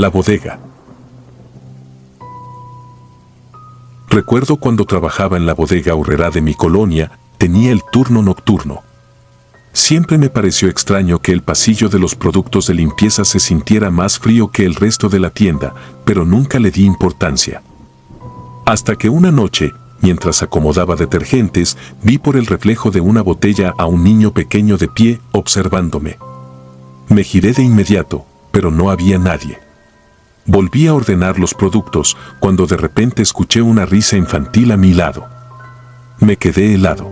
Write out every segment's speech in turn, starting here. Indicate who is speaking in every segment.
Speaker 1: La bodega. Recuerdo cuando trabajaba en la bodega horrera de mi colonia, tenía el turno nocturno. Siempre me pareció extraño que el pasillo de los productos de limpieza se sintiera más frío que el resto de la tienda, pero nunca le di importancia. Hasta que una noche, mientras acomodaba detergentes, vi por el reflejo de una botella a un niño pequeño de pie, observándome. Me giré de inmediato, pero no había nadie. Volví a ordenar los productos, cuando de repente escuché una risa infantil a mi lado. Me quedé helado.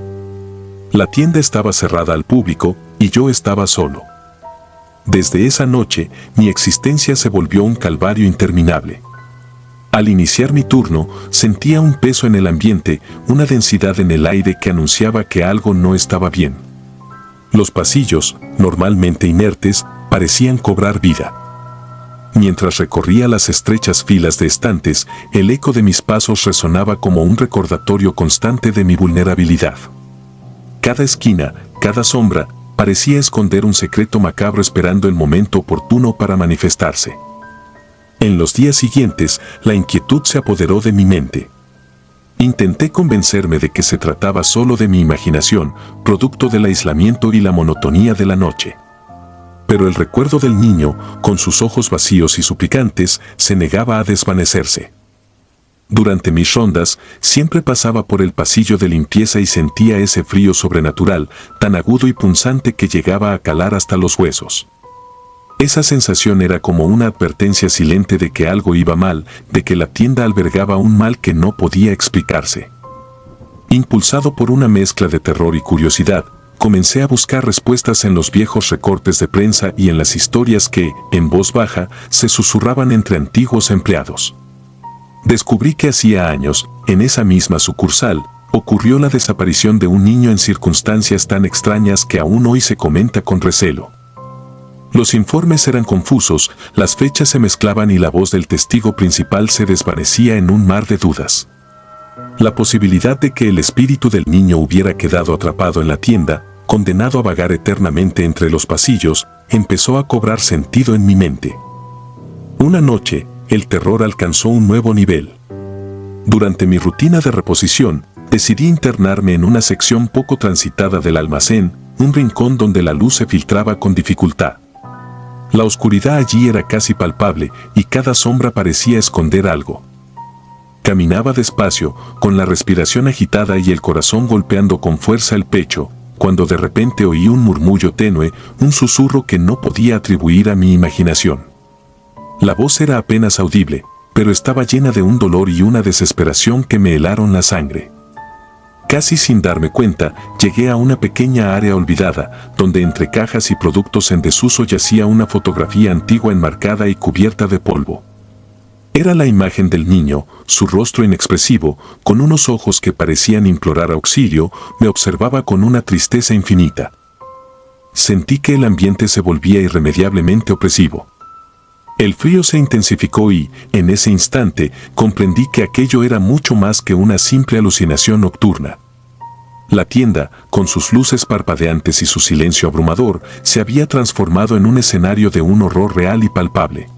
Speaker 1: La tienda estaba cerrada al público, y yo estaba solo. Desde esa noche, mi existencia se volvió un calvario interminable. Al iniciar mi turno, sentía un peso en el ambiente, una densidad en el aire que anunciaba que algo no estaba bien. Los pasillos, normalmente inertes, parecían cobrar vida. Mientras recorría las estrechas filas de estantes, el eco de mis pasos resonaba como un recordatorio constante de mi vulnerabilidad. Cada esquina, cada sombra, parecía esconder un secreto macabro esperando el momento oportuno para manifestarse. En los días siguientes, la inquietud se apoderó de mi mente. Intenté convencerme de que se trataba solo de mi imaginación, producto del aislamiento y la monotonía de la noche. Pero el recuerdo del niño, con sus ojos vacíos y suplicantes, se negaba a desvanecerse. Durante mis rondas, siempre pasaba por el pasillo de limpieza y sentía ese frío sobrenatural, tan agudo y punzante que llegaba a calar hasta los huesos. Esa sensación era como una advertencia silente de que algo iba mal, de que la tienda albergaba un mal que no podía explicarse. Impulsado por una mezcla de terror y curiosidad, comencé a buscar respuestas en los viejos recortes de prensa y en las historias que, en voz baja, se susurraban entre antiguos empleados. Descubrí que hacía años, en esa misma sucursal, ocurrió la desaparición de un niño en circunstancias tan extrañas que aún hoy se comenta con recelo. Los informes eran confusos, las fechas se mezclaban y la voz del testigo principal se desvanecía en un mar de dudas. La posibilidad de que el espíritu del niño hubiera quedado atrapado en la tienda, condenado a vagar eternamente entre los pasillos, empezó a cobrar sentido en mi mente. Una noche, el terror alcanzó un nuevo nivel. Durante mi rutina de reposición, decidí internarme en una sección poco transitada del almacén, un rincón donde la luz se filtraba con dificultad. La oscuridad allí era casi palpable y cada sombra parecía esconder algo. Caminaba despacio, con la respiración agitada y el corazón golpeando con fuerza el pecho, cuando de repente oí un murmullo tenue, un susurro que no podía atribuir a mi imaginación. La voz era apenas audible, pero estaba llena de un dolor y una desesperación que me helaron la sangre. Casi sin darme cuenta, llegué a una pequeña área olvidada, donde entre cajas y productos en desuso yacía una fotografía antigua enmarcada y cubierta de polvo. Era la imagen del niño, su rostro inexpresivo, con unos ojos que parecían implorar auxilio, me observaba con una tristeza infinita. Sentí que el ambiente se volvía irremediablemente opresivo. El frío se intensificó y, en ese instante, comprendí que aquello era mucho más que una simple alucinación nocturna. La tienda, con sus luces parpadeantes y su silencio abrumador, se había transformado en un escenario de un horror real y palpable.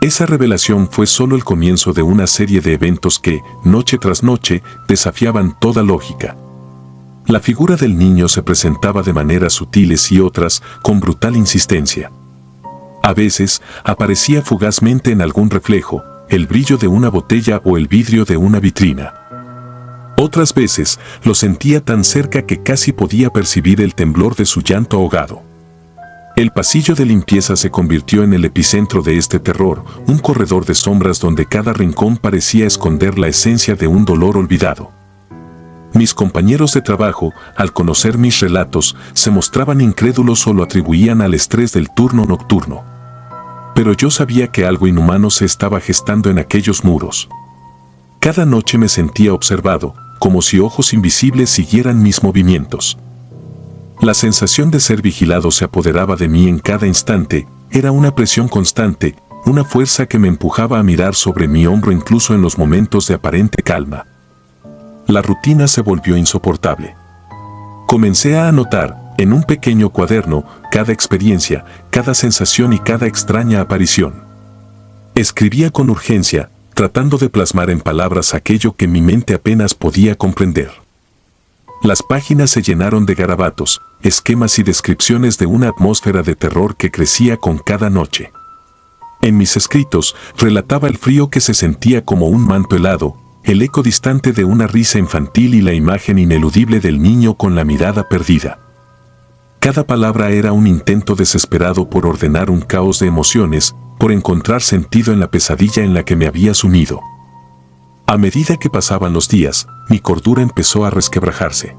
Speaker 1: Esa revelación fue solo el comienzo de una serie de eventos que, noche tras noche, desafiaban toda lógica. La figura del niño se presentaba de maneras sutiles y otras, con brutal insistencia. A veces, aparecía fugazmente en algún reflejo, el brillo de una botella o el vidrio de una vitrina. Otras veces, lo sentía tan cerca que casi podía percibir el temblor de su llanto ahogado. El pasillo de limpieza se convirtió en el epicentro de este terror, un corredor de sombras donde cada rincón parecía esconder la esencia de un dolor olvidado. Mis compañeros de trabajo, al conocer mis relatos, se mostraban incrédulos o lo atribuían al estrés del turno nocturno. Pero yo sabía que algo inhumano se estaba gestando en aquellos muros. Cada noche me sentía observado, como si ojos invisibles siguieran mis movimientos. La sensación de ser vigilado se apoderaba de mí en cada instante, era una presión constante, una fuerza que me empujaba a mirar sobre mi hombro incluso en los momentos de aparente calma. La rutina se volvió insoportable. Comencé a anotar, en un pequeño cuaderno, cada experiencia, cada sensación y cada extraña aparición. Escribía con urgencia, tratando de plasmar en palabras aquello que mi mente apenas podía comprender. Las páginas se llenaron de garabatos, esquemas y descripciones de una atmósfera de terror que crecía con cada noche. En mis escritos, relataba el frío que se sentía como un manto helado, el eco distante de una risa infantil y la imagen ineludible del niño con la mirada perdida. Cada palabra era un intento desesperado por ordenar un caos de emociones, por encontrar sentido en la pesadilla en la que me había sumido. A medida que pasaban los días, mi cordura empezó a resquebrajarse.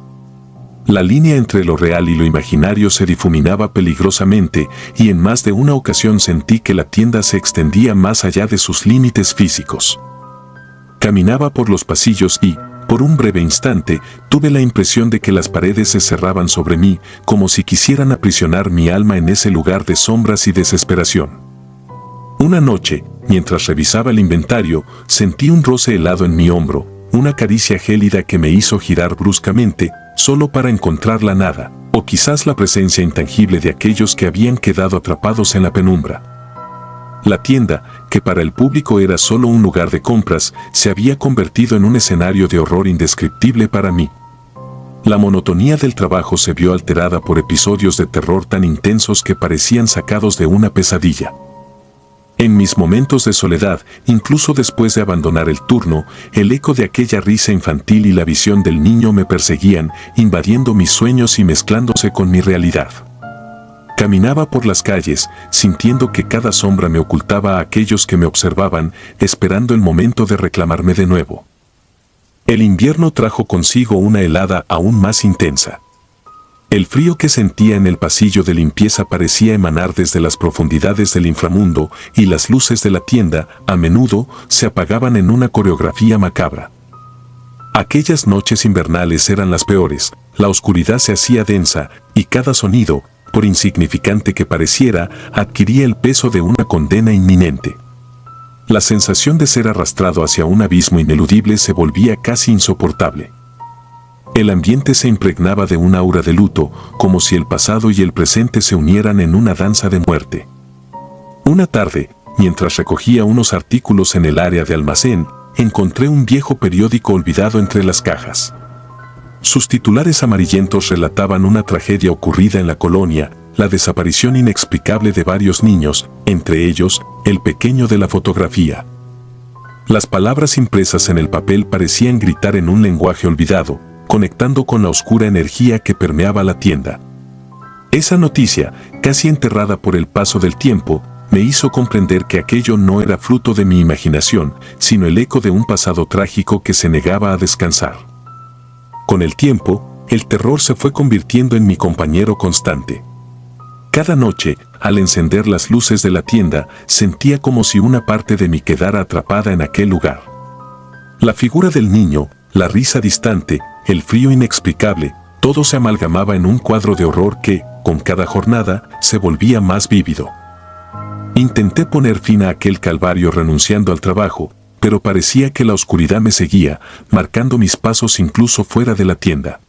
Speaker 1: La línea entre lo real y lo imaginario se difuminaba peligrosamente y en más de una ocasión sentí que la tienda se extendía más allá de sus límites físicos. Caminaba por los pasillos y, por un breve instante, tuve la impresión de que las paredes se cerraban sobre mí, como si quisieran aprisionar mi alma en ese lugar de sombras y desesperación. Una noche, mientras revisaba el inventario, sentí un roce helado en mi hombro, una caricia gélida que me hizo girar bruscamente, solo para encontrar la nada, o quizás la presencia intangible de aquellos que habían quedado atrapados en la penumbra. La tienda, que para el público era solo un lugar de compras, se había convertido en un escenario de horror indescriptible para mí. La monotonía del trabajo se vio alterada por episodios de terror tan intensos que parecían sacados de una pesadilla. En mis momentos de soledad, incluso después de abandonar el turno, el eco de aquella risa infantil y la visión del niño me perseguían, invadiendo mis sueños y mezclándose con mi realidad. Caminaba por las calles, sintiendo que cada sombra me ocultaba a aquellos que me observaban, esperando el momento de reclamarme de nuevo. El invierno trajo consigo una helada aún más intensa. El frío que sentía en el pasillo de limpieza parecía emanar desde las profundidades del inframundo y las luces de la tienda, a menudo, se apagaban en una coreografía macabra. Aquellas noches invernales eran las peores, la oscuridad se hacía densa y cada sonido, por insignificante que pareciera, adquiría el peso de una condena inminente. La sensación de ser arrastrado hacia un abismo ineludible se volvía casi insoportable. El ambiente se impregnaba de un aura de luto, como si el pasado y el presente se unieran en una danza de muerte. Una tarde, mientras recogía unos artículos en el área de almacén, encontré un viejo periódico olvidado entre las cajas. Sus titulares amarillentos relataban una tragedia ocurrida en la colonia, la desaparición inexplicable de varios niños, entre ellos, el pequeño de la fotografía. Las palabras impresas en el papel parecían gritar en un lenguaje olvidado, conectando con la oscura energía que permeaba la tienda. Esa noticia, casi enterrada por el paso del tiempo, me hizo comprender que aquello no era fruto de mi imaginación, sino el eco de un pasado trágico que se negaba a descansar. Con el tiempo, el terror se fue convirtiendo en mi compañero constante. Cada noche, al encender las luces de la tienda, sentía como si una parte de mí quedara atrapada en aquel lugar. La figura del niño, la risa distante, el frío inexplicable, todo se amalgamaba en un cuadro de horror que, con cada jornada, se volvía más vívido. Intenté poner fin a aquel calvario renunciando al trabajo, pero parecía que la oscuridad me seguía, marcando mis pasos incluso fuera de la tienda.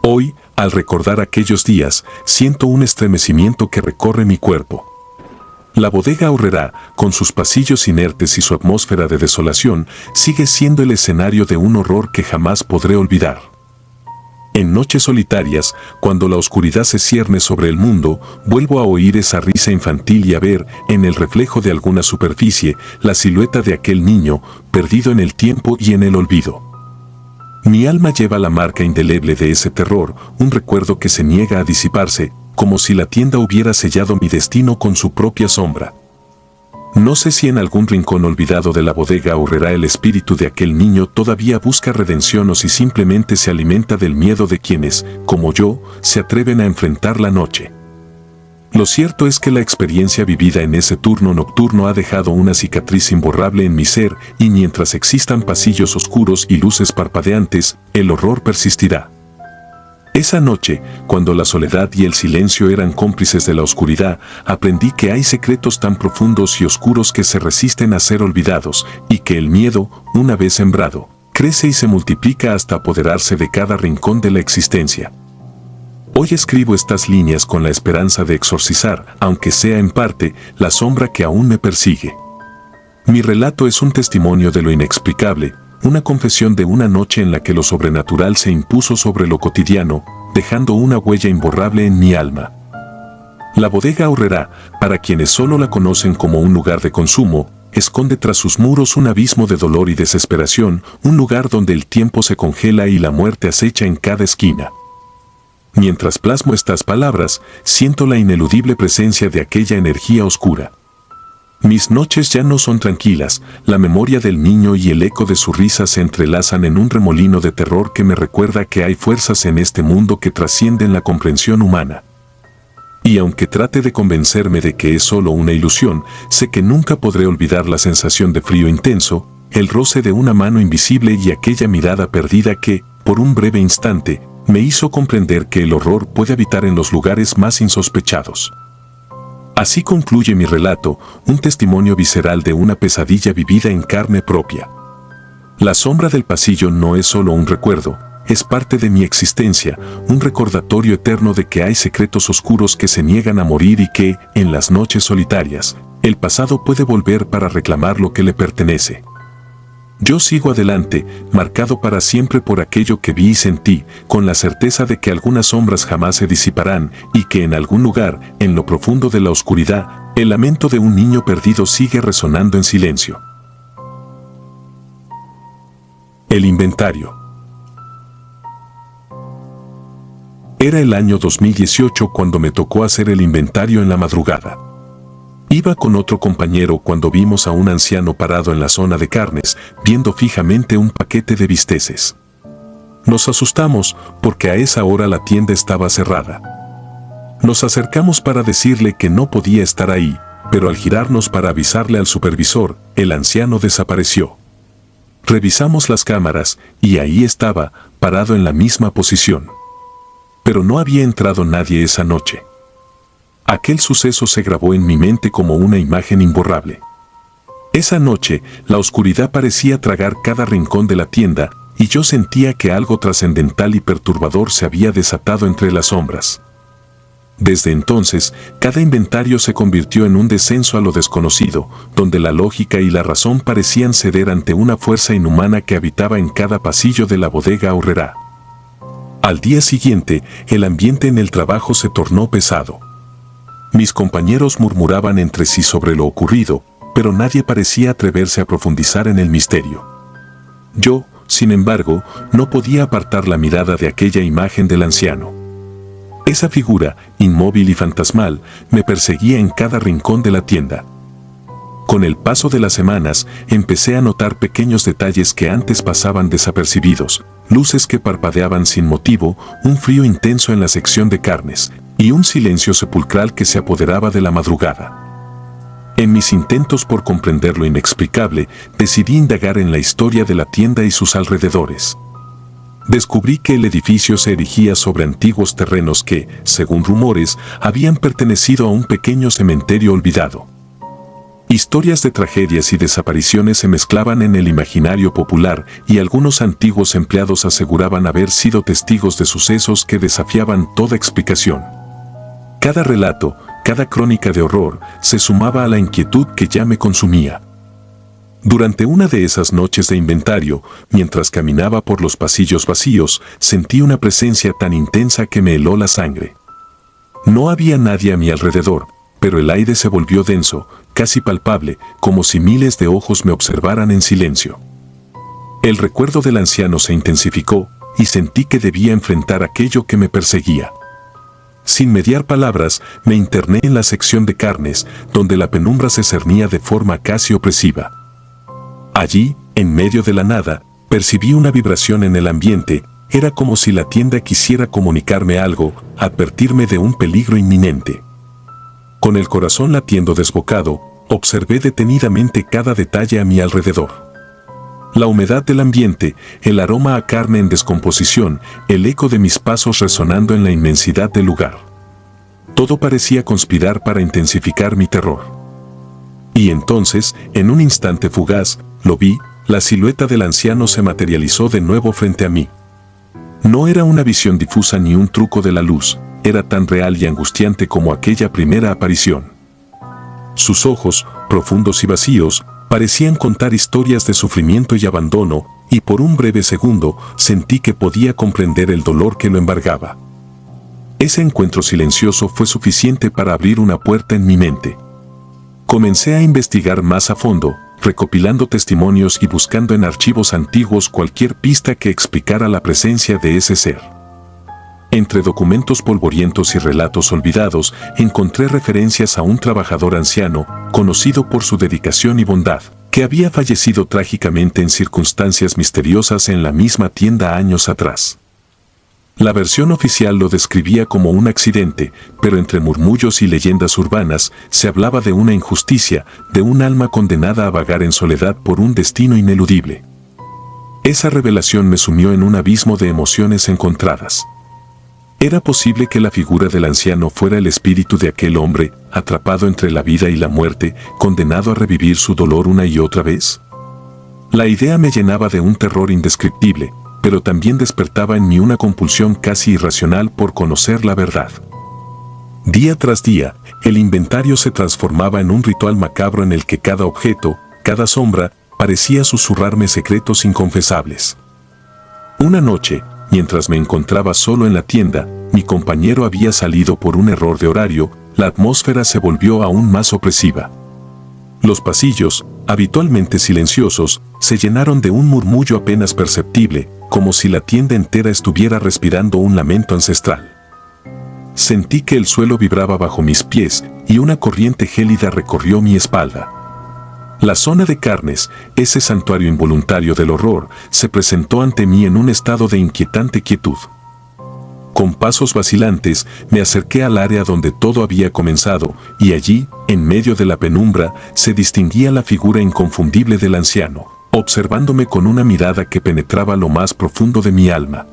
Speaker 1: Hoy, al recordar aquellos días, siento un estremecimiento que recorre mi cuerpo. La bodega Aurrerá, con sus pasillos inertes y su atmósfera de desolación, sigue siendo el escenario de un horror que jamás podré olvidar. En noches solitarias, cuando la oscuridad se cierne sobre el mundo, vuelvo a oír esa risa infantil y a ver, en el reflejo de alguna superficie, la silueta de aquel niño, perdido en el tiempo y en el olvido. Mi alma lleva la marca indeleble de ese terror, un recuerdo que se niega a disiparse, como si la tienda hubiera sellado mi destino con su propia sombra. No sé si en algún rincón olvidado de la bodega Aurrerá el espíritu de aquel niño todavía busca redención o si simplemente se alimenta del miedo de quienes, como yo, se atreven a enfrentar la noche. Lo cierto es que la experiencia vivida en ese turno nocturno ha dejado una cicatriz imborrable en mi ser y mientras existan pasillos oscuros y luces parpadeantes, el horror persistirá. Esa noche, cuando la soledad y el silencio eran cómplices de la oscuridad, aprendí que hay secretos tan profundos y oscuros que se resisten a ser olvidados, y que el miedo, una vez sembrado, crece y se multiplica hasta apoderarse de cada rincón de la existencia. Hoy escribo estas líneas con la esperanza de exorcizar, aunque sea en parte, la sombra que aún me persigue. Mi relato es un testimonio de lo inexplicable, una confesión de una noche en la que lo sobrenatural se impuso sobre lo cotidiano, dejando una huella imborrable en mi alma. La bodega Aurrerá, para quienes solo la conocen como un lugar de consumo, esconde tras sus muros un abismo de dolor y desesperación, un lugar donde el tiempo se congela y la muerte acecha en cada esquina. Mientras plasmo estas palabras, siento la ineludible presencia de aquella energía oscura. Mis noches ya no son tranquilas, la memoria del niño y el eco de su risa se entrelazan en un remolino de terror que me recuerda que hay fuerzas en este mundo que trascienden la comprensión humana. Y aunque trate de convencerme de que es solo una ilusión, sé que nunca podré olvidar la sensación de frío intenso, el roce de una mano invisible y aquella mirada perdida que, por un breve instante, me hizo comprender que el horror puede habitar en los lugares más insospechados. Así concluye mi relato, un testimonio visceral de una pesadilla vivida en carne propia. La sombra del pasillo no es solo un recuerdo, es parte de mi existencia, un recordatorio eterno de que hay secretos oscuros que se niegan a morir y que, en las noches solitarias, el pasado puede volver para reclamar lo que le pertenece. Yo sigo adelante, marcado para siempre por aquello que vi y sentí, con la certeza de que algunas sombras jamás se disiparán y que en algún lugar, en lo profundo de la oscuridad, el lamento de un niño perdido sigue resonando en silencio. El inventario. Era el año 2018 cuando me tocó hacer el inventario en la madrugada. Iba con otro compañero cuando vimos a un anciano parado en la zona de carnes, viendo fijamente un paquete de bisteces. Nos asustamos porque a esa hora la tienda estaba cerrada. Nos acercamos para decirle que no podía estar ahí, pero al girarnos para avisarle al supervisor, el anciano desapareció. Revisamos las cámaras y ahí estaba, parado en la misma posición. Pero no había entrado nadie esa noche. Aquel suceso se grabó en mi mente como una imagen imborrable. Esa noche, la oscuridad parecía tragar cada rincón de la tienda y yo sentía que algo trascendental y perturbador se había desatado entre las sombras. Desde entonces, cada inventario se convirtió en un descenso a lo desconocido, donde la lógica y la razón parecían ceder ante una fuerza inhumana que habitaba en cada pasillo de la bodega Aurrerá. Al día siguiente, el ambiente en el trabajo se tornó pesado. Mis compañeros murmuraban entre sí sobre lo ocurrido, pero nadie parecía atreverse a profundizar en el misterio. Yo, sin embargo, no podía apartar la mirada de aquella imagen del anciano. Esa figura, inmóvil y fantasmal, me perseguía en cada rincón de la tienda. Con el paso de las semanas, empecé a notar pequeños detalles que antes pasaban desapercibidos, luces que parpadeaban sin motivo, un frío intenso en la sección de carnes, y un silencio sepulcral que se apoderaba de la madrugada. En mis intentos por comprender lo inexplicable, decidí indagar en la historia de la tienda y sus alrededores. Descubrí que el edificio se erigía sobre antiguos terrenos que, según rumores, habían pertenecido a un pequeño cementerio olvidado. Historias de tragedias y desapariciones se mezclaban en el imaginario popular y algunos antiguos empleados aseguraban haber sido testigos de sucesos que desafiaban toda explicación. Cada relato, cada crónica de horror, se sumaba a la inquietud que ya me consumía. Durante una de esas noches de inventario, mientras caminaba por los pasillos vacíos, sentí una presencia tan intensa que me heló la sangre. No había nadie a mi alrededor, pero el aire se volvió denso, casi palpable, como si miles de ojos me observaran en silencio. El recuerdo del anciano se intensificó, y sentí que debía enfrentar aquello que me perseguía. Sin mediar palabras, me interné en la sección de carnes, donde la penumbra se cernía de forma casi opresiva. Allí, en medio de la nada, percibí una vibración en el ambiente, era como si la tienda quisiera comunicarme algo, advertirme de un peligro inminente. Con el corazón latiendo desbocado, observé detenidamente cada detalle a mi alrededor. La humedad del ambiente, el aroma a carne en descomposición, el eco de mis pasos resonando en la inmensidad del lugar. Todo parecía conspirar para intensificar mi terror. Y entonces, en un instante fugaz, lo vi, la silueta del anciano se materializó de nuevo frente a mí. No era una visión difusa ni un truco de la luz, era tan real y angustiante como aquella primera aparición. Sus ojos, profundos y vacíos, Parecían contar historias de sufrimiento y abandono, y por un breve segundo sentí que podía comprender el dolor que lo embargaba. Ese encuentro silencioso fue suficiente para abrir una puerta en mi mente. Comencé a investigar más a fondo, recopilando testimonios y buscando en archivos antiguos cualquier pista que explicara la presencia de ese ser. Entre documentos polvorientos y relatos olvidados, encontré referencias a un trabajador anciano, conocido por su dedicación y bondad, que había fallecido trágicamente en circunstancias misteriosas en la misma tienda años atrás. La versión oficial lo describía como un accidente, pero entre murmullos y leyendas urbanas se hablaba de una injusticia, de un alma condenada a vagar en soledad por un destino ineludible. Esa revelación me sumió en un abismo de emociones encontradas. ¿Era posible que la figura del anciano fuera el espíritu de aquel hombre, atrapado entre la vida y la muerte, condenado a revivir su dolor una y otra vez? La idea me llenaba de un terror indescriptible, pero también despertaba en mí una compulsión casi irracional por conocer la verdad. Día tras día, el inventario se transformaba en un ritual macabro en el que cada objeto, cada sombra, parecía susurrarme secretos inconfesables. Una noche, mientras me encontraba solo en la tienda, mi compañero había salido por un error de horario, la atmósfera se volvió aún más opresiva. Los pasillos, habitualmente silenciosos, se llenaron de un murmullo apenas perceptible, como si la tienda entera estuviera respirando un lamento ancestral. Sentí que el suelo vibraba bajo mis pies y una corriente gélida recorrió mi espalda. La zona de carnes, ese santuario involuntario del horror, se presentó ante mí en un estado de inquietante quietud. Con pasos vacilantes, me acerqué al área donde todo había comenzado, y allí, en medio de la penumbra, se distinguía la figura inconfundible del anciano, observándome con una mirada que penetraba lo más profundo de mi alma.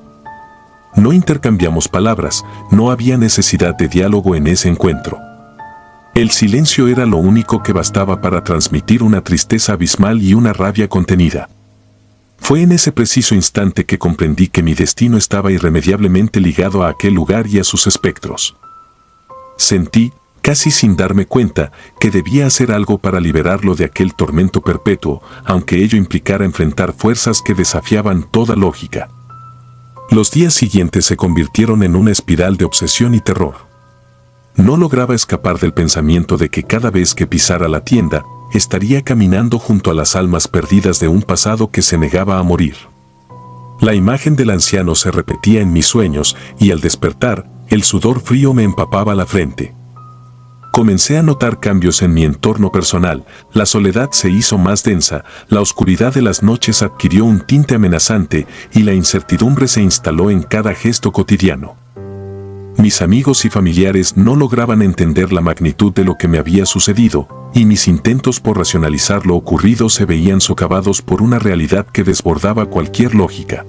Speaker 1: No intercambiamos palabras, no había necesidad de diálogo en ese encuentro. El silencio era lo único que bastaba para transmitir una tristeza abismal y una rabia contenida. Fue en ese preciso instante que comprendí que mi destino estaba irremediablemente ligado a aquel lugar y a sus espectros. Sentí, casi sin darme cuenta, que debía hacer algo para liberarlo de aquel tormento perpetuo, aunque ello implicara enfrentar fuerzas que desafiaban toda lógica. Los días siguientes se convirtieron en una espiral de obsesión y terror. No lograba escapar del pensamiento de que cada vez que pisara la tienda, estaría caminando junto a las almas perdidas de un pasado que se negaba a morir. La imagen del anciano se repetía en mis sueños y al despertar, el sudor frío me empapaba la frente. Comencé a notar cambios en mi entorno personal, la soledad se hizo más densa, la oscuridad de las noches adquirió un tinte amenazante y la incertidumbre se instaló en cada gesto cotidiano. Mis amigos y familiares no lograban entender la magnitud de lo que me había sucedido, y mis intentos por racionalizar lo ocurrido se veían socavados por una realidad que desbordaba cualquier lógica.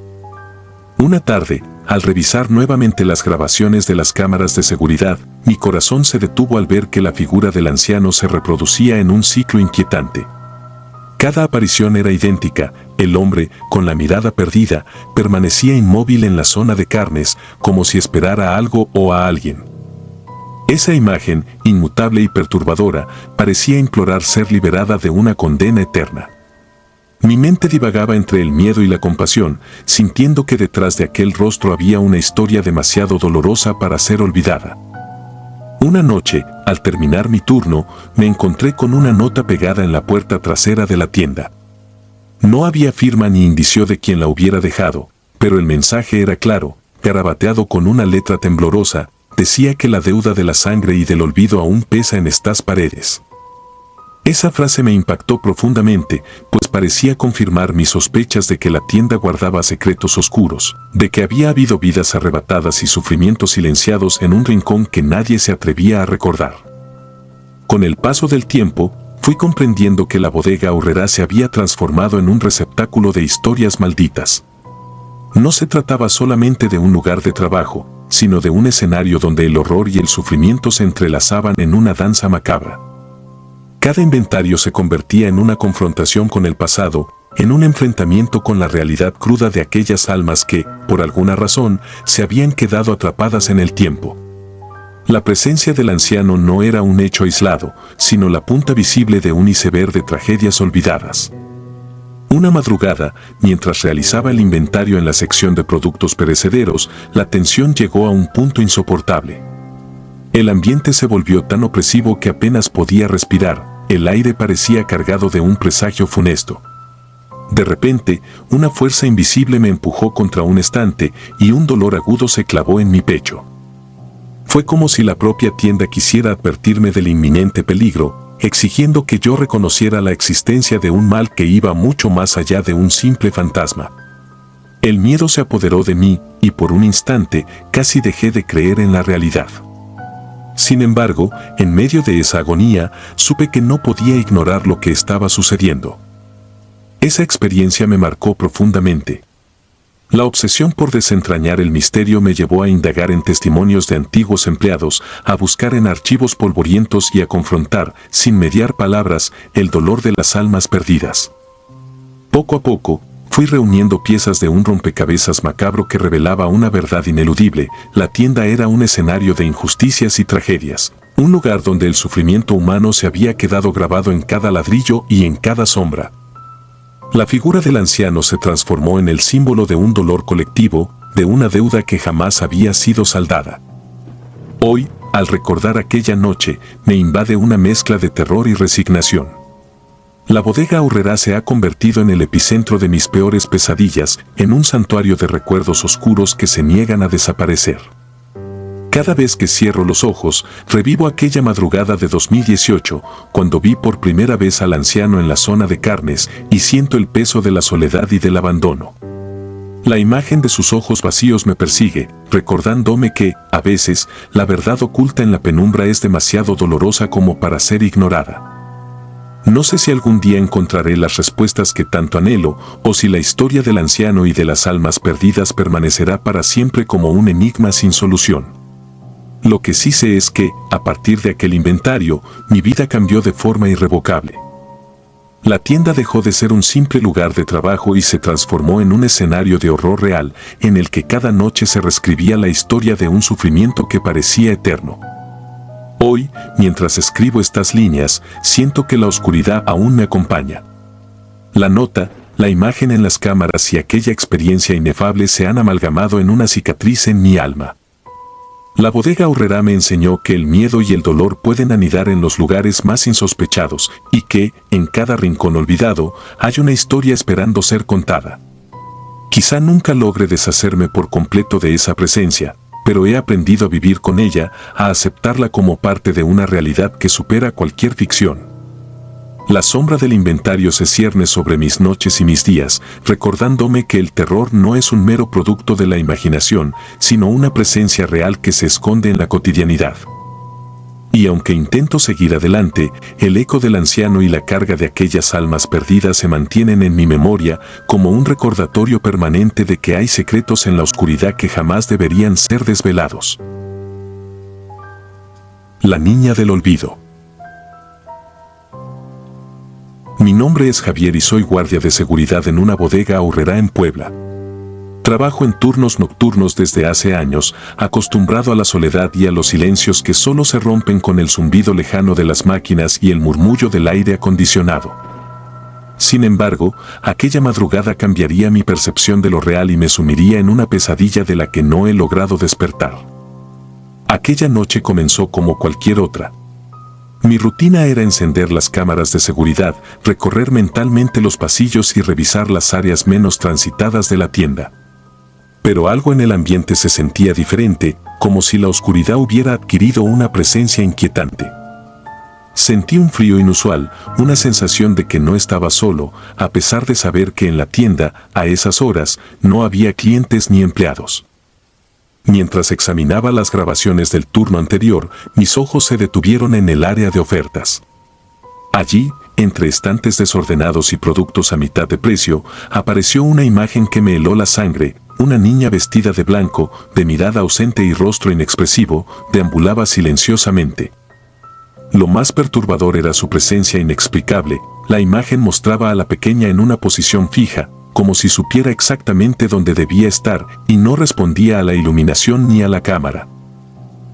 Speaker 1: Una tarde, al revisar nuevamente las grabaciones de las cámaras de seguridad, mi corazón se detuvo al ver que la figura del anciano se reproducía en un ciclo inquietante. Cada aparición era idéntica, el hombre, con la mirada perdida, permanecía inmóvil en la zona de carnes, como si esperara a algo o a alguien. Esa imagen, inmutable y perturbadora, parecía implorar ser liberada de una condena eterna. Mi mente divagaba entre el miedo y la compasión, sintiendo que detrás de aquel rostro había una historia demasiado dolorosa para ser olvidada. Una noche, al terminar mi turno, me encontré con una nota pegada en la puerta trasera de la tienda. No había firma ni indicio de quien la hubiera dejado, pero el mensaje era claro, garabateado con una letra temblorosa, decía que la deuda de la sangre y del olvido aún pesa en estas paredes. Esa frase me impactó profundamente, pues parecía confirmar mis sospechas de que la tienda guardaba secretos oscuros, de que había habido vidas arrebatadas y sufrimientos silenciados en un rincón que nadie se atrevía a recordar. Con el paso del tiempo, fui comprendiendo que la bodega Aurrerá se había transformado en un receptáculo de historias malditas. No se trataba solamente de un lugar de trabajo, sino de un escenario donde el horror y el sufrimiento se entrelazaban en una danza macabra. Cada inventario se convertía en una confrontación con el pasado, en un enfrentamiento con la realidad cruda de aquellas almas que, por alguna razón, se habían quedado atrapadas en el tiempo. La presencia del anciano no era un hecho aislado, sino la punta visible de un iceberg de tragedias olvidadas. Una madrugada, mientras realizaba el inventario en la sección de productos perecederos, la tensión llegó a un punto insoportable. El ambiente se volvió tan opresivo que apenas podía respirar, el aire parecía cargado de un presagio funesto. De repente, una fuerza invisible me empujó contra un estante y un dolor agudo se clavó en mi pecho. Fue como si la propia tienda quisiera advertirme del inminente peligro, exigiendo que yo reconociera la existencia de un mal que iba mucho más allá de un simple fantasma. El miedo se apoderó de mí y por un instante casi dejé de creer en la realidad. Sin embargo, en medio de esa agonía, supe que no podía ignorar lo que estaba sucediendo. Esa experiencia me marcó profundamente. La obsesión por desentrañar el misterio me llevó a indagar en testimonios de antiguos empleados, a buscar en archivos polvorientos y a confrontar, sin mediar palabras, el dolor de las almas perdidas. Poco a poco, fui reuniendo piezas de un rompecabezas macabro que revelaba una verdad ineludible: la tienda era un escenario de injusticias y tragedias, un lugar donde el sufrimiento humano se había quedado grabado en cada ladrillo y en cada sombra. La figura del anciano se transformó en el símbolo de un dolor colectivo, de una deuda que jamás había sido saldada. Hoy, al recordar aquella noche, me invade una mezcla de terror y resignación. La bodega Aurrerá se ha convertido en el epicentro de mis peores pesadillas, en un santuario de recuerdos oscuros que se niegan a desaparecer. Cada vez que cierro los ojos, revivo aquella madrugada de 2018, cuando vi por primera vez al anciano en la zona de carnes y siento el peso de la soledad y del abandono. La imagen de sus ojos vacíos me persigue, recordándome que, a veces, la verdad oculta en la penumbra es demasiado dolorosa como para ser ignorada. No sé si algún día encontraré las respuestas que tanto anhelo, o si la historia del anciano y de las almas perdidas permanecerá para siempre como un enigma sin solución. Lo que sí sé es que, a partir de aquel inventario, mi vida cambió de forma irrevocable. La tienda dejó de ser un simple lugar de trabajo y se transformó en un escenario de horror real, en el que cada noche se reescribía la historia de un sufrimiento que parecía eterno. Hoy, mientras escribo estas líneas, siento que la oscuridad aún me acompaña. La nota, la imagen en las cámaras y aquella experiencia inefable se han amalgamado en una cicatriz en mi alma. La bodega Aurrerá me enseñó que el miedo y el dolor pueden anidar en los lugares más insospechados y que, en cada rincón olvidado, hay una historia esperando ser contada. Quizá nunca logre deshacerme por completo de esa presencia, pero he aprendido a vivir con ella, a aceptarla como parte de una realidad que supera cualquier ficción. La sombra del inventario se cierne sobre mis noches y mis días, recordándome que el terror no es un mero producto de la imaginación, sino una presencia real que se esconde en la cotidianidad. Y aunque intento seguir adelante, el eco del anciano y la carga de aquellas almas perdidas se mantienen en mi memoria como un recordatorio permanente de que hay secretos en la oscuridad que jamás deberían ser desvelados. La niña del olvido. Mi nombre es Javier y soy guardia de seguridad en una bodega Aurrerá en Puebla. Trabajo en turnos nocturnos desde hace años, acostumbrado a la soledad y a los silencios que solo se rompen con el zumbido lejano de las máquinas y el murmullo del aire acondicionado. Sin embargo, aquella madrugada cambiaría mi percepción de lo real y me sumiría en una pesadilla de la que no he logrado despertar. Aquella noche comenzó como cualquier otra. Mi rutina era encender las cámaras de seguridad, recorrer mentalmente los pasillos y revisar las áreas menos transitadas de la tienda. Pero algo en el ambiente se sentía diferente, como si la oscuridad hubiera adquirido una presencia inquietante. Sentí un frío inusual, una sensación de que no estaba solo, a pesar de saber que en la tienda, a esas horas, no había clientes ni empleados. Mientras examinaba las grabaciones del turno anterior, mis ojos se detuvieron en el área de ofertas. Allí, entre estantes desordenados y productos a mitad de precio, apareció una imagen que me heló la sangre. Una niña vestida de blanco, de mirada ausente y rostro inexpresivo, deambulaba silenciosamente. Lo más perturbador era su presencia inexplicable. La imagen mostraba a la pequeña en una posición fija, como si supiera exactamente dónde debía estar, y no respondía a la iluminación ni a la cámara.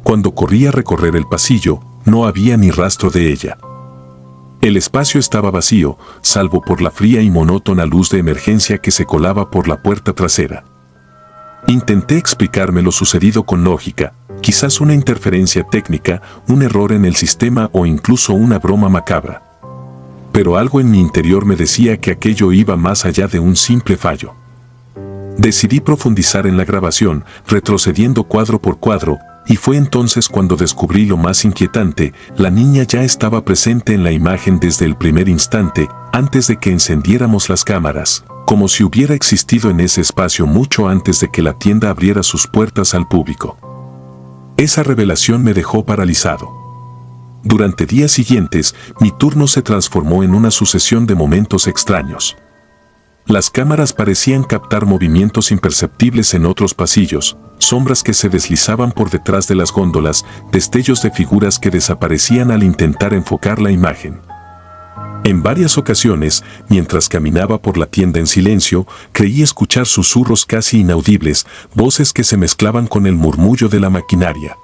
Speaker 1: Cuando corrí a recorrer el pasillo, no había ni rastro de ella. El espacio estaba vacío, salvo por la fría y monótona luz de emergencia que se colaba por la puerta trasera. Intenté explicarme lo sucedido con lógica, quizás una interferencia técnica, un error en el sistema o incluso una broma macabra. Pero algo en mi interior me decía que aquello iba más allá de un simple fallo. Decidí profundizar en la grabación, retrocediendo cuadro por cuadro, y fue entonces cuando descubrí lo más inquietante: la niña ya estaba presente en la imagen desde el primer instante, antes de que encendiéramos las cámaras, como si hubiera existido en ese espacio mucho antes de que la tienda abriera sus puertas al público. Esa revelación me dejó paralizado. Durante días siguientes, mi turno se transformó en una sucesión de momentos extraños. Las cámaras parecían captar movimientos imperceptibles en otros pasillos, sombras que se deslizaban por detrás de las góndolas, destellos de figuras que desaparecían al intentar enfocar la imagen. En varias ocasiones, mientras caminaba por la tienda en silencio, creí escuchar susurros casi inaudibles, voces que se mezclaban con el murmullo de la maquinaria.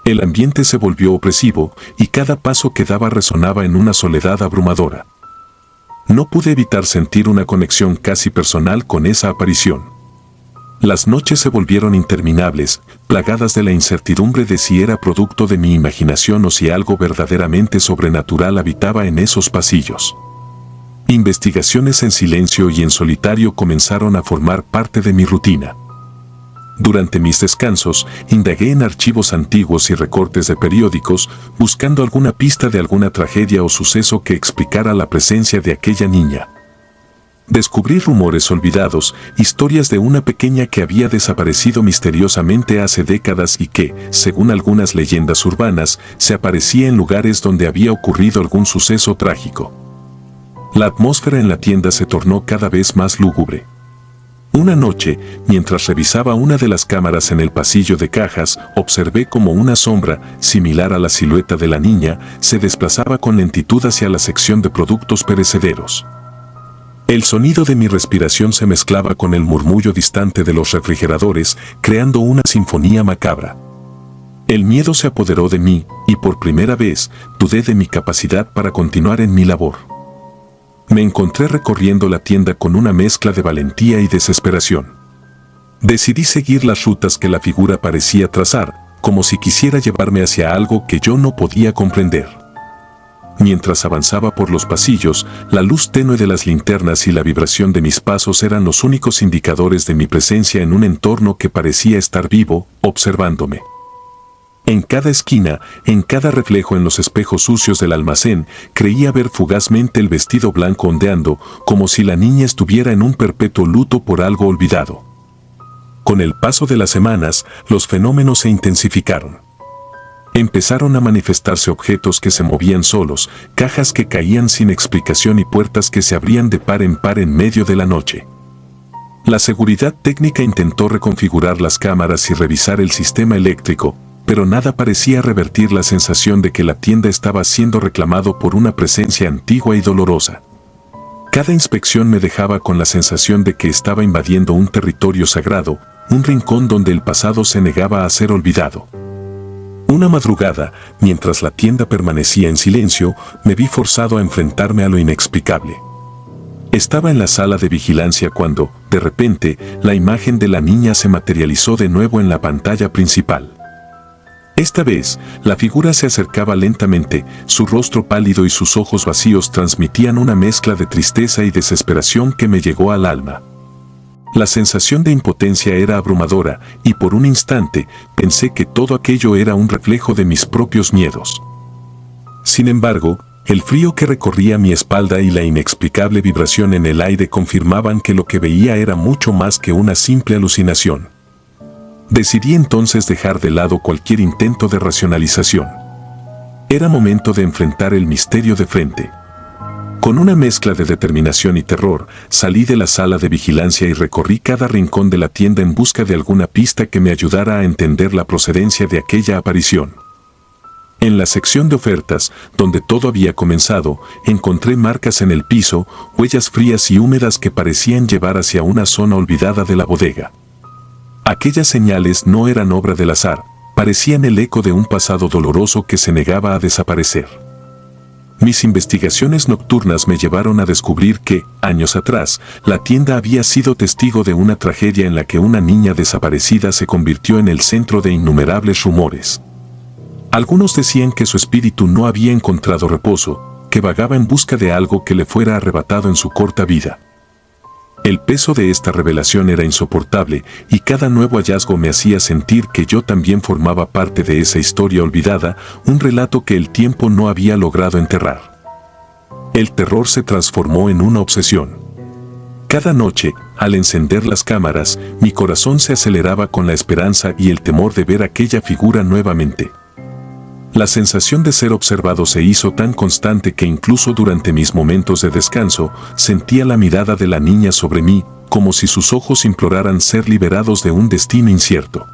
Speaker 1: El ambiente se volvió opresivo y cada paso que daba resonaba en una soledad abrumadora. No pude evitar sentir una conexión casi personal con esa aparición. Las noches se volvieron interminables, plagadas de la incertidumbre de si era producto de mi imaginación o si algo verdaderamente sobrenatural habitaba en esos pasillos. Investigaciones en silencio y en solitario comenzaron a formar parte de mi rutina. Durante mis descansos, indagué en archivos antiguos y recortes de periódicos, buscando alguna pista de alguna tragedia o suceso que explicara la presencia de aquella niña. Descubrí rumores olvidados, historias de una pequeña que había desaparecido misteriosamente hace décadas y que, según algunas leyendas urbanas, se aparecía en lugares donde había ocurrido algún suceso trágico. La atmósfera en la tienda se tornó cada vez más lúgubre. Una noche, mientras revisaba una de las cámaras en el pasillo de cajas, observé como una sombra, similar a la silueta de la niña, se desplazaba con lentitud hacia la sección de productos perecederos. El sonido de mi respiración se mezclaba con el murmullo distante de los refrigeradores, creando una sinfonía macabra. El miedo se apoderó de mí, y por primera vez, dudé de mi capacidad para continuar en mi labor. Me encontré recorriendo la tienda con una mezcla de valentía y desesperación. Decidí seguir las rutas que la figura parecía trazar, como si quisiera llevarme hacia algo que yo no podía comprender. Mientras avanzaba por los pasillos, la luz tenue de las linternas y la vibración de mis pasos eran los únicos indicadores de mi presencia en un entorno que parecía estar vivo, observándome. En cada esquina, en cada reflejo en los espejos sucios del almacén, creía ver fugazmente el vestido blanco ondeando, como si la niña estuviera en un perpetuo luto por algo olvidado. Con el paso de las semanas, los fenómenos se intensificaron. Empezaron a manifestarse objetos que se movían solos, cajas que caían sin explicación y puertas que se abrían de par en medio de la noche. La seguridad técnica intentó reconfigurar las cámaras y revisar el sistema eléctrico, pero nada parecía revertir la sensación de que la tienda estaba siendo reclamado por una presencia antigua y dolorosa. Cada inspección me dejaba con la sensación de que estaba invadiendo un territorio sagrado, un rincón donde el pasado se negaba a ser olvidado. Una madrugada, mientras la tienda permanecía en silencio, me vi forzado a enfrentarme a lo inexplicable. Estaba en la sala de vigilancia cuando, de repente, la imagen de la niña se materializó de nuevo en la pantalla principal. Esta vez, la figura se acercaba lentamente, su rostro pálido y sus ojos vacíos transmitían una mezcla de tristeza y desesperación que me llegó al alma. La sensación de impotencia era abrumadora, y por un instante, pensé que todo aquello era un reflejo de mis propios miedos. Sin embargo, el frío que recorría mi espalda y la inexplicable vibración en el aire confirmaban que lo que veía era mucho más que una simple alucinación. Decidí entonces dejar de lado cualquier intento de racionalización. Era momento de enfrentar el misterio de frente. Con una mezcla de determinación y terror, salí de la sala de vigilancia y recorrí cada rincón de la tienda en busca de alguna pista que me ayudara a entender la procedencia de aquella aparición. En la sección de ofertas, donde todo había comenzado, encontré marcas en el piso, huellas frías y húmedas que parecían llevar hacia una zona olvidada de la bodega. Aquellas señales no eran obra del azar, parecían el eco de un pasado doloroso que se negaba a desaparecer. Mis investigaciones nocturnas me llevaron a descubrir que, años atrás, la tienda había sido testigo de una tragedia en la que una niña desaparecida se convirtió en el centro de innumerables rumores. Algunos decían que su espíritu no había encontrado reposo, que vagaba en busca de algo que le fuera arrebatado en su corta vida. El peso de esta revelación era insoportable y cada nuevo hallazgo me hacía sentir que yo también formaba parte de esa historia olvidada, un relato que el tiempo no había logrado enterrar. El terror se transformó en una obsesión. Cada noche, al encender las cámaras, mi corazón se aceleraba con la esperanza y el temor de ver aquella figura nuevamente. La sensación de ser observado se hizo tan constante que incluso durante mis momentos de descanso, sentía la mirada de la niña sobre mí, como si sus ojos imploraran ser liberados de un destino incierto.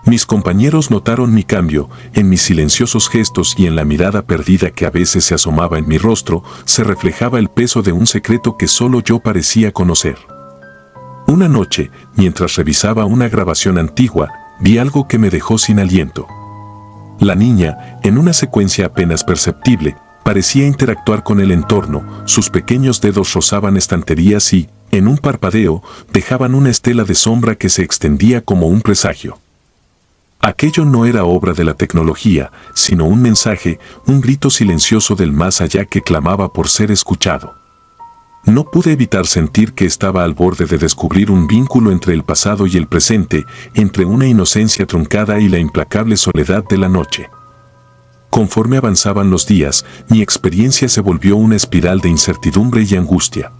Speaker 1: Mis compañeros notaron mi cambio, en mis silenciosos gestos y en la mirada perdida que a veces se asomaba en mi rostro, se reflejaba el peso de un secreto que solo yo parecía conocer. Una noche, mientras revisaba una grabación antigua, vi algo que me dejó sin aliento. La niña, en una secuencia apenas perceptible, parecía interactuar con el entorno, sus pequeños dedos rozaban estanterías y, en un parpadeo, dejaban una estela de sombra que se extendía como un presagio. Aquello no era obra de la tecnología, sino un mensaje, un grito silencioso del más allá que clamaba por ser escuchado. No pude evitar sentir que estaba al borde de descubrir un vínculo entre el pasado y el presente, entre una inocencia truncada y la implacable soledad de la noche. Conforme avanzaban los días, mi experiencia se volvió una espiral de incertidumbre y angustia.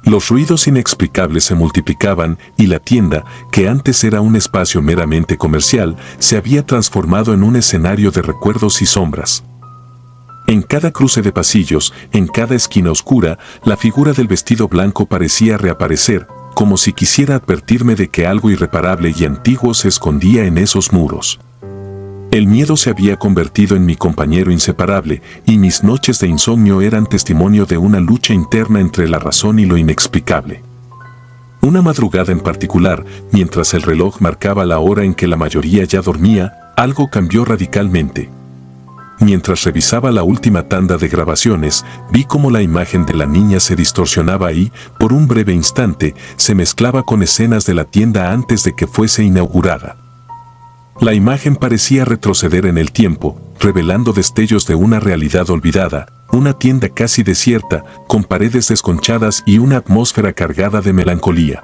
Speaker 1: Los ruidos inexplicables se multiplicaban y la tienda, que antes era un espacio meramente comercial, se había transformado en un escenario de recuerdos y sombras. En cada cruce de pasillos, en cada esquina oscura, la figura del vestido blanco parecía reaparecer, como si quisiera advertirme de que algo irreparable y antiguo se escondía en esos muros. El miedo se había convertido en mi compañero inseparable, y mis noches de insomnio eran testimonio de una lucha interna entre la razón y lo inexplicable. Una madrugada en particular, mientras el reloj marcaba la hora en que la mayoría ya dormía, algo cambió radicalmente. Mientras revisaba la última tanda de grabaciones, vi cómo la imagen de la niña se distorsionaba y, por un breve instante, se mezclaba con escenas de la tienda antes de que fuese inaugurada. La imagen parecía retroceder en el tiempo, revelando destellos de una realidad olvidada, una tienda casi desierta, con paredes desconchadas y una atmósfera cargada de melancolía.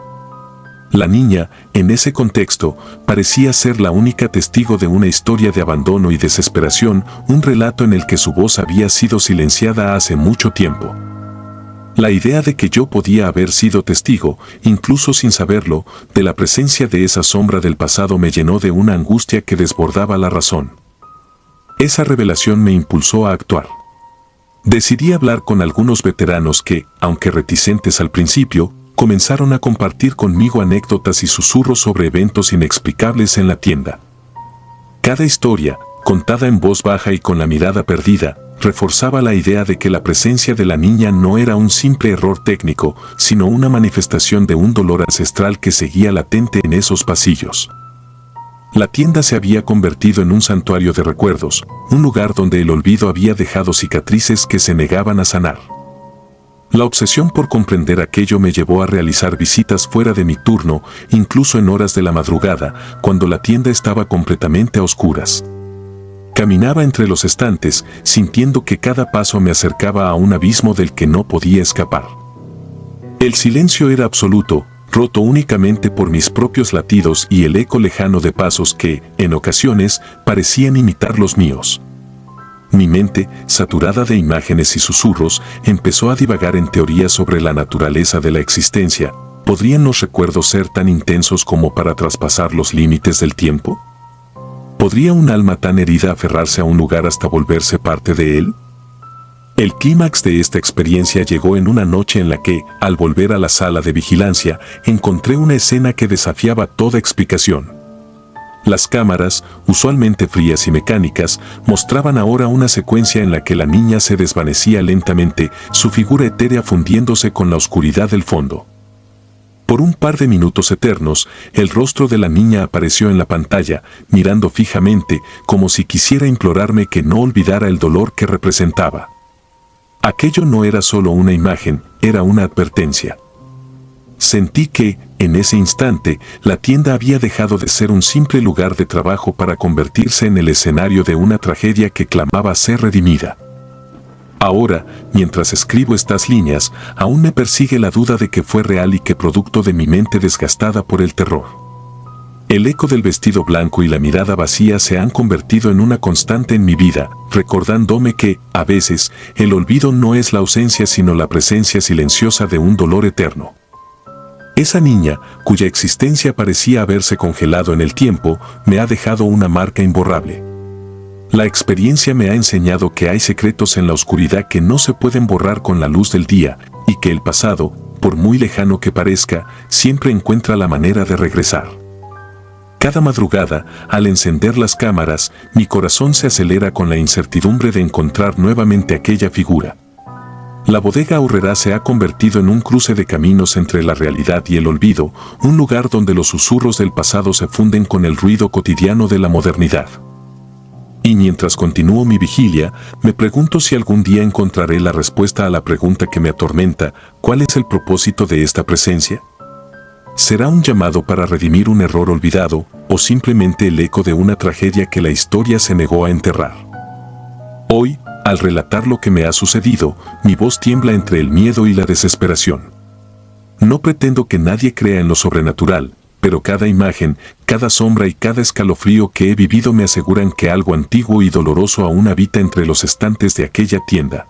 Speaker 1: La niña, en ese contexto, parecía ser la única testigo de una historia de abandono y desesperación, un relato en el que su voz había sido silenciada hace mucho tiempo. La idea de que yo podía haber sido testigo, incluso sin saberlo, de la presencia de esa sombra del pasado me llenó de una angustia que desbordaba la razón. Esa revelación me impulsó a actuar. Decidí hablar con algunos veteranos que, aunque reticentes al principio, comenzaron a compartir conmigo anécdotas y susurros sobre eventos inexplicables en la tienda. Cada historia, contada en voz baja y con la mirada perdida, reforzaba la idea de que la presencia de la niña no era un simple error técnico, sino una manifestación de un dolor ancestral que seguía latente en esos pasillos. La tienda se había convertido en un santuario de recuerdos, un lugar donde el olvido había dejado cicatrices que se negaban a sanar. La obsesión por comprender aquello me llevó a realizar visitas fuera de mi turno, incluso en horas de la madrugada, cuando la tienda estaba completamente a oscuras. Caminaba entre los estantes, sintiendo que cada paso me acercaba a un abismo del que no podía escapar. El silencio era absoluto, roto únicamente por mis propios latidos y el eco lejano de pasos que, en ocasiones, parecían imitar los míos. Mi mente, saturada de imágenes y susurros, empezó a divagar en teorías sobre la naturaleza de la existencia. ¿Podrían los recuerdos ser tan intensos como para traspasar los límites del tiempo? ¿Podría un alma tan herida aferrarse a un lugar hasta volverse parte de él? El clímax de esta experiencia llegó en una noche en la que, al volver a la sala de vigilancia, encontré una escena que desafiaba toda explicación. Las cámaras, usualmente frías y mecánicas, mostraban ahora una secuencia en la que la niña se desvanecía lentamente, su figura etérea fundiéndose con la oscuridad del fondo. Por un par de minutos eternos, el rostro de la niña apareció en la pantalla, mirando fijamente, como si quisiera implorarme que no olvidara el dolor que representaba. Aquello no era solo una imagen, era una advertencia. Sentí que, en ese instante, la tienda había dejado de ser un simple lugar de trabajo para convertirse en el escenario de una tragedia que clamaba ser redimida. Ahora, mientras escribo estas líneas, aún me persigue la duda de que fue real y que producto de mi mente desgastada por el terror. El eco del vestido blanco y la mirada vacía se han convertido en una constante en mi vida, recordándome que, a veces, el olvido no es la ausencia sino la presencia silenciosa de un dolor eterno. Esa niña, cuya existencia parecía haberse congelado en el tiempo, me ha dejado una marca imborrable. La experiencia me ha enseñado que hay secretos en la oscuridad que no se pueden borrar con la luz del día, y que el pasado, por muy lejano que parezca, siempre encuentra la manera de regresar. Cada madrugada, al encender las cámaras, mi corazón se acelera con la incertidumbre de encontrar nuevamente aquella figura. La bodega Aurrerá se ha convertido en un cruce de caminos entre la realidad y el olvido, un lugar donde los susurros del pasado se funden con el ruido cotidiano de la modernidad. Y mientras continúo mi vigilia, me pregunto si algún día encontraré la respuesta a la pregunta que me atormenta: ¿cuál es el propósito de esta presencia? ¿Será un llamado para redimir un error olvidado, o simplemente el eco de una tragedia que la historia se negó a enterrar? Hoy, al relatar lo que me ha sucedido, mi voz tiembla entre el miedo y la desesperación. No pretendo que nadie crea en lo sobrenatural, pero cada imagen, cada sombra y cada escalofrío que he vivido me aseguran que algo antiguo y doloroso aún habita entre los estantes de aquella tienda.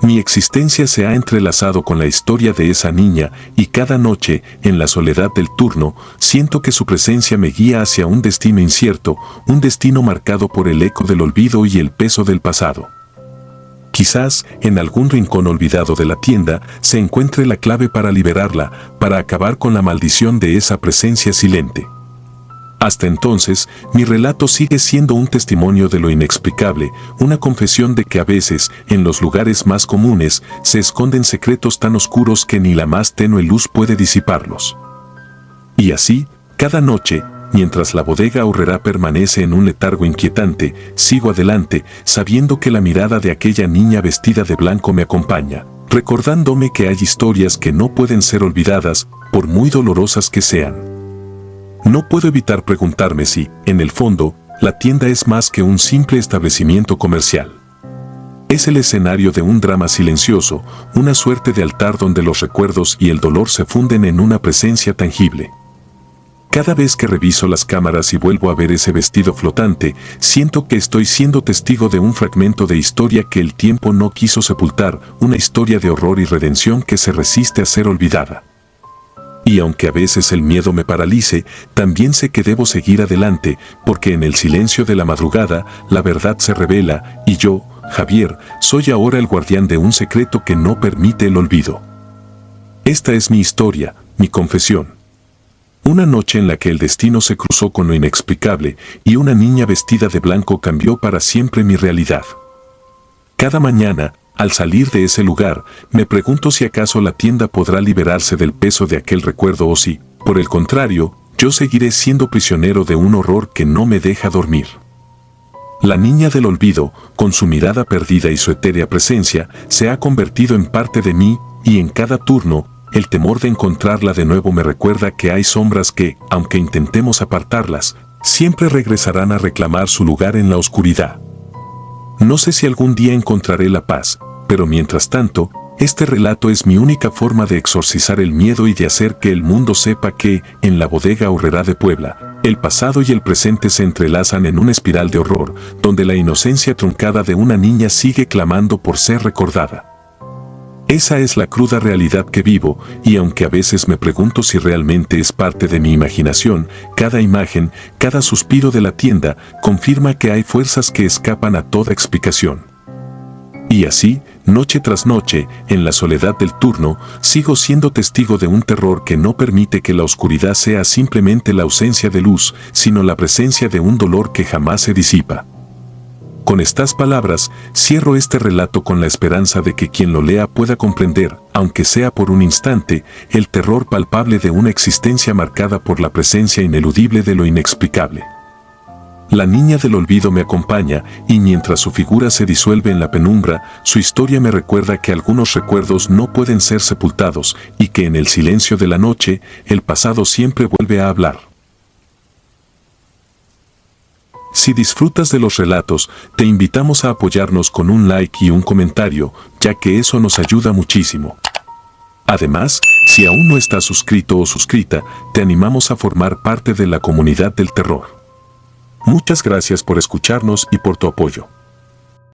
Speaker 1: Mi existencia se ha entrelazado con la historia de esa niña y cada noche, en la soledad del turno, siento que su presencia me guía hacia un destino incierto, un destino marcado por el eco del olvido y el peso del pasado. Quizás, en algún rincón olvidado de la tienda, se encuentre la clave para liberarla, para acabar con la maldición de esa presencia silente. Hasta entonces, mi relato sigue siendo un testimonio de lo inexplicable, una confesión de que a veces, en los lugares más comunes, se esconden secretos tan oscuros que ni la más tenue luz puede disiparlos. Y así, cada noche, mientras la bodega Aurrerá permanece en un letargo inquietante, sigo adelante, sabiendo que la mirada de aquella niña vestida de blanco me acompaña, recordándome que hay historias que no pueden ser olvidadas, por muy dolorosas que sean. No puedo evitar preguntarme si, en el fondo, la tienda es más que un simple establecimiento comercial. Es el escenario de un drama silencioso, una suerte de altar donde los recuerdos y el dolor se funden en una presencia tangible. Cada vez que reviso las cámaras y vuelvo a ver ese vestido flotante, siento que estoy siendo testigo de un fragmento de historia que el tiempo no quiso sepultar, una historia de horror y redención que se resiste a ser olvidada. Y aunque a veces el miedo me paralice, también sé que debo seguir adelante, porque en el silencio de la madrugada, la verdad se revela, y yo, Javier, soy ahora el guardián de un secreto que no permite el olvido. Esta es mi historia, mi confesión. Una noche en la que el destino se cruzó con lo inexplicable, y una niña vestida de blanco cambió para siempre mi realidad. Cada mañana, al salir de ese lugar, me pregunto si acaso la tienda podrá liberarse del peso de aquel recuerdo o si, por el contrario, yo seguiré siendo prisionero de un horror que no me deja dormir. La niña del olvido, con su mirada perdida y su etérea presencia, se ha convertido en parte de mí, y en cada turno, el temor de encontrarla de nuevo me recuerda que hay sombras que, aunque intentemos apartarlas, siempre regresarán a reclamar su lugar en la oscuridad. No sé si algún día encontraré la paz, pero mientras tanto, este relato es mi única forma de exorcizar el miedo y de hacer que el mundo sepa que, en la bodega Aurrerá de Puebla, el pasado y el presente se entrelazan en una espiral de horror, donde la inocencia truncada de una niña sigue clamando por ser recordada. Esa es la cruda realidad que vivo, y aunque a veces me pregunto si realmente es parte de mi imaginación, cada imagen, cada suspiro de la tienda, confirma que hay fuerzas que escapan a toda explicación. Y así, noche tras noche, en la soledad del turno, sigo siendo testigo de un terror que no permite que la oscuridad sea simplemente la ausencia de luz, sino la presencia de un dolor que jamás se disipa. Con estas palabras, cierro este relato con la esperanza de que quien lo lea pueda comprender, aunque sea por un instante, el terror palpable de una existencia marcada por la presencia ineludible de lo inexplicable. La niña del olvido me acompaña, y mientras su figura se disuelve en la penumbra, su historia me recuerda que algunos recuerdos no pueden ser sepultados, y que en el silencio de la noche, el pasado siempre vuelve a hablar. Si disfrutas de los relatos, te invitamos a apoyarnos con un like y un comentario, ya que eso nos ayuda muchísimo. Además, si aún no estás suscrito o suscrita, te animamos a formar parte de la comunidad del terror. Muchas gracias por escucharnos y por tu apoyo.